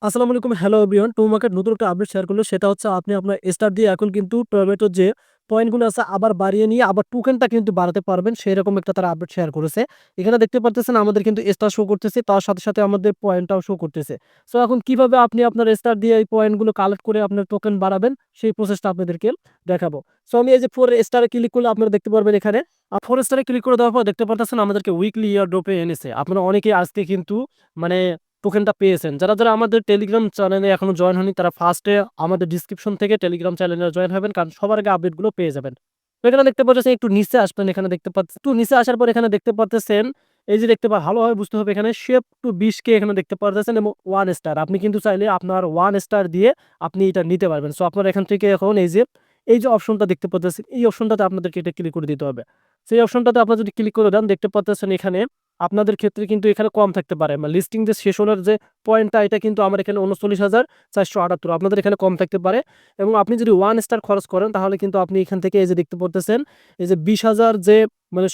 আসসালামু আলাইকুম। Hello everyone. টুমার্কেট নতুন একটা আপডেট শেয়ার করলো। সেটা হচ্ছে আপনি আপনার স্টার দিয়ে এখন কিন্তু টমেটোর যে পয়েন্টগুলো আছে আবার বাড়িয়ে নিয়ে আবার টোকেনটা কিন্তু বাড়াতে পারবেন। সেরকম একটা তারা আপডেট শেয়ার করেছে। এখানে দেখতে পারতেছেন আমাদের কিন্তু স্টার শো করতেছে। তার সাথে, সাথে আমাদের পয়েন্টটাও শো করতেছে। সো এখন কিভাবে আপনি আপনার স্টার দিয়ে এই পয়েন্টগুলো কালেক্ট করে আপনার টোকেন বাড়াবেন সেই প্রসেসটা আপনাদেরকে দেখাবো। সো আমি এই যে 4 স্টারে ক্লিক করলে আপনারা দেখতে পারবেন এখানে 4 স্টারে ক্লিক করে দেওয়ার পর দেখতে পারতেছেন আমাদেরকে উইকলি ইয়ারড্রপে এনেছে। আপনারা অনেকেই আজকে কিন্তু মানে টোকেনটা পেয়েছেন। যারা আমাদের টেলিগ্রাম চ্যানেলে এখনো জয়েন হয়নি তারা ফার্স্টে আমাদের ডিসক্রিপশন থেকে টেলিগ্রাম চ্যানেলে জয়েন হবেন। কারণ সবার আগে আপডেটগুলো পেয়ে যাবেন। তো এখানে দেখতে পাচ্ছেন একটু নিচে আসবেন। এখানে দেখতে পাচ্ছেন একটু নিচে আসার পর এখানে দেখতে পারতেছেন এই যে ভালোভাবে বুঝতে হবে এখানে শেপ টু 20 কে এখানে দেখতে পারতেছেন এবং 1 স্টার। আপনি কিন্তু চাইলে আপনার 1 স্টার দিয়ে আপনি এটা নিতে পারবেন। সো আপনার এখান থেকে এখন এই যে অপশনটা দেখতে পাচ্ছেন এই অপশনটাতে আপনাদেরকে এটা ক্লিক করে দিতে হবে। সেই অপশনটাতে আপনারা যদি ক্লিক করে দেন দেখতে পাচ্ছেন এখানে আপনাদের ক্ষেত্রে কিন্তু এখানে কম থাকতে পারে। লিস্টিং যে শেষ হওয়ার যে পয়েন্টটা এটা কিন্তু আমার এখানে ৩৯,৪৭৮ আপনাদের এখানে কম থাকতে পারে এবং আপনি যদি 1 স্টার খরচ করেন তাহলে কিন্তু আপনি এখান থেকে এই যে দেখতে পারতেছেন এই যে ২০,০০০ যে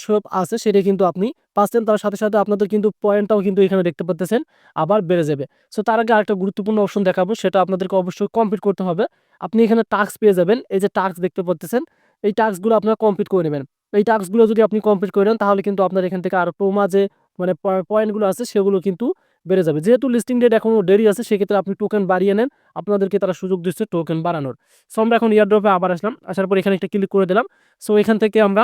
শপ আছে সেটা কিন্তু আপনি পাচ্ছেন। তার সাথে, সাথে আপনাদের কিন্তু পয়েন্টটাও কিন্তু এখানে দেখতে পারতেছেন আবার বেড়ে যাবে। সো তার আগে আরেকটা গুরুত্বপূর্ণ অপশন দেখাবো সেটা আপনাদেরকে অবশ্যই কমপ্লিট করতে হবে। আপনি এখানে টাস্ক পেয়ে যাবেন। এই যে টাস্ক দেখতে পারতেছেন এই টাস্কগুলো আপনারা কমপ্লিট করে নেবেন। এই টাস্কগুলো যদি আপনি কমপ্লিট করে নেন তাহলে কিন্তু আপনার এখান থেকে আরো প্রোমা যে পয়েন্টগুলো আছে সেগুলো কিন্তু বেড়ে যাবে। যেহেতু লিস্টিং ডেট এখনো দেরি আছে সেক্ষেত্রে আপনি টোকেন বাড়িয়ে নেন। আপনাদেরকে তারা সুযোগ দিচ্ছে টোকেন বাড়ানোর। সো আমরা এখন এয়ারড্রপে আবার আসলাম। আসার পর এখানে একটা ক্লিক করে দিলাম। সো এখান থেকে আমরা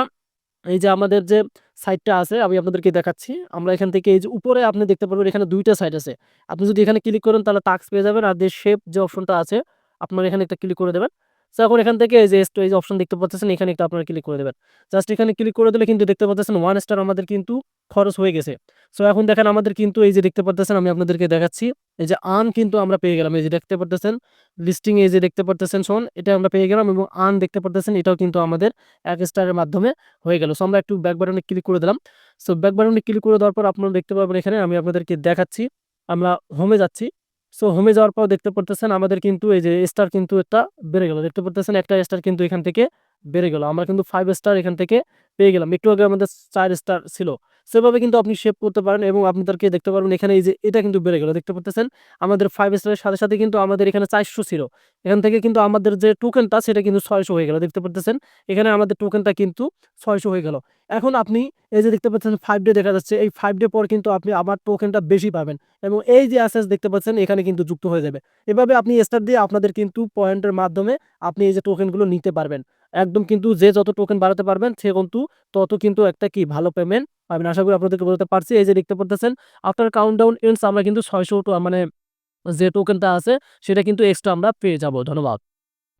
এই যে আমাদের যে সাইটটা আছে আমি আপনাদেরকে দেখাচ্ছি। আমরা এখান থেকে এই যে উপরে আপনি দেখতে পারবেন এখানে ২ টা সাইট আছে। আপনি যদি এখানে ক্লিক করেন তাহলে টাস্ক পেয়ে যাবেন। আর যে শেপ যে অপশনটা আছে আপনারা এখানে একটা ক্লিক করে দেবেন। সো এখন এখান থেকে এই যে অপশন দেখতে পাচ্ছেন এখানে একটা আপনারা ক্লিক করে দেবেন। জাস্ট এখানে ক্লিক করে দিলে কিন্তু দেখতে পাচ্ছেন 1 স্টার আমাদের কিন্তু খরচ হয়ে গেছে। সো এখন দেখেন আমাদের কিন্তু এই যে দেখতে পারতেছেন আমি আপনাদেরকে দেখাচ্ছি। এই যে আর্ন কিন্তু আমরা পেয়ে গেলাম। এই যে দেখতে পারতেছেন লিস্টিং এই যে দেখতে পারতেছেন এটা আমরা পেয়ে গেলাম এবং আর্ন দেখতে পারতেছেন এটাও কিন্তু আমাদের ১ স্টারের মাধ্যমে হয়ে গেল। সো আমরা একটু ব্যাক বাটনে ক্লিক করে দিলাম। সো ব্যাক বাটনে ক্লিক করে দেওয়ার পর আপনারা দেখতে পাবেন এখানে আমি আপনাদেরকে দেখাচ্ছি। আমরা হোমে যাচ্ছি। সো হোমে যাওয়ার পর দেখতে পারতেছেন আমাদের কিন্তু এই যে স্টার কিন্তু একটা বেড়ে গেল। দেখতে পারতেছেন একটা স্টার কিন্তু এখান থেকে বেড়ে গেল। আমরা কিন্তু ৫ স্টার এখান থেকে পেয়ে গেলাম। একটু আগে আমাদের ৪ স্টার ছিল। সেভাবে কিন্তু আপনি সেভ করতে পারেন এবং আপনাদেরকে দেখতে পারবেন এখানে এই যে এটা কিন্তু বেড়ে গেল। দেখতে পারতেছেন আমাদের ৫ স্টারের সাথে, সাথে কিন্তু আমাদের এখানে ৪০০ ছিল। এখান থেকে কিন্তু আমাদের যে টোকেনটা সেটা কিন্তু ৬০০ হয়ে গেল। দেখতে পারতেছেন এখানে আমাদের টোকেনটা কিন্তু ৬০০ হয়ে গেল। এখন আপনি এই যে দেখতে পাচ্ছেন 5 ডে দেখা যাচ্ছে। এই 5 ডে পর কিন্তু আপনি আবার টোকেনটা বেশি পাবেন এবং এই যে অ্যাসেস দেখতে পাচ্ছেন এখানে কিন্তু যুক্ত হয়ে যাবে। এভাবে আপনি স্টার দিয়ে আপনাদের কিন্তু পয়েন্টের মাধ্যমে আপনি এই যে টোকেনগুলো নিতে পারবেন। একদম কিন্তু যে যত টোকেন বাড়াতে পারবেন সে কিন্তু তত কিন্তু একটা কি ভালো পেমেন্ট পাবেন। আশা করি আপনাদেরকে বলতে পারছি। এই যে দেখতে পারতেছেন আফটার কাউন্টডাউন এন্ডস আমরা কিন্তু ৬০০ যে টোকেনটা আছে সেটা কিন্তু এক্সট্রা আমরা পেয়ে যাব। ধন্যবাদ।